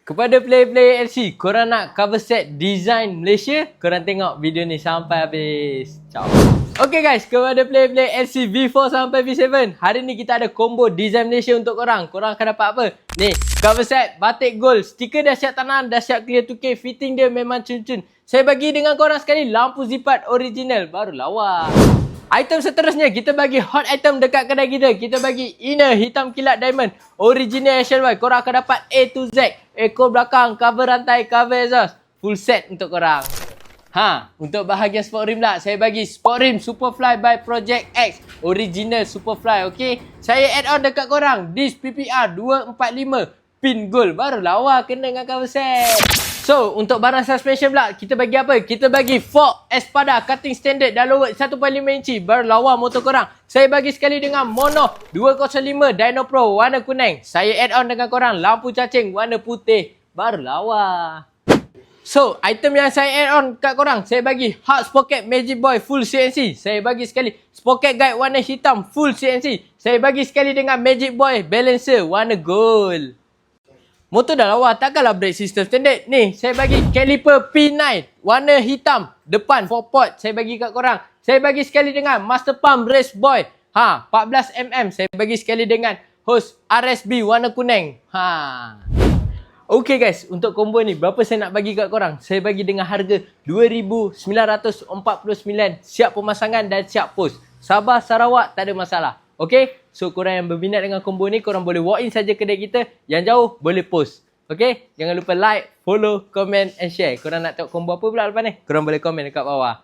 Kepada player-player LC, korang nak cover set design Malaysia? Korang tengok video ni sampai habis. Ciao. Okay guys, kepada player-player LC V4 sampai V7, hari ni kita ada combo design Malaysia untuk korang. Korang akan dapat apa? Ni, cover set, batik gold, stiker dah siap tanam, dah siap clear 2K, fitting dia memang cun-cun. Saya bagi dengan korang sekali lampu zipat original, baru lawa. Item seterusnya, kita bagi hot item dekat kedai kita. Kita bagi inner hitam kilat diamond, original Asian Y. Korang akan dapat A to Z, ekor belakang, cover rantai, cover exhaust, full set untuk korang. Untuk bahagian sport rim lah, saya bagi sport rim Superfly by Project X, original Superfly, okey. Saya add on dekat korang disc PPR 245 pin gold, baru lawa kena dengan cover set. So, untuk barang suspension pula, kita bagi apa? Kita bagi fork Espada cutting standard dah lower 1.5 inci, baru lawa motor korang. Saya bagi sekali dengan mono 205 Dyno Pro warna kuning. Saya add on dengan korang lampu cacing warna putih, baru lawa. So, item yang saya add on kat korang, saya bagi hard sprocket Magic Boy full CNC. Saya bagi sekali sprocket guide warna hitam full CNC. Saya bagi sekali dengan Magic Boy balancer warna gold. Motor dah lawa, takkanlah brake system standard. Ni, saya bagi caliper P9 warna hitam depan 4 port. Saya bagi kat korang. Saya bagi sekali dengan Master Pump Race Boy 14mm. Saya bagi sekali dengan hose RSB warna kuning. Okay guys, untuk combo ni berapa saya nak bagi kat korang? Saya bagi dengan harga RM2,949, siap pemasangan dan siap post. Sabah, Sarawak, tak ada masalah. Okay, so korang yang berminat dengan combo ni, korang boleh walk in saja kedai kita. Yang jauh, boleh post. Okay, jangan lupa like, follow, comment and share. Korang nak tengok combo apa pula lepas ni? Korang boleh komen dekat bawah.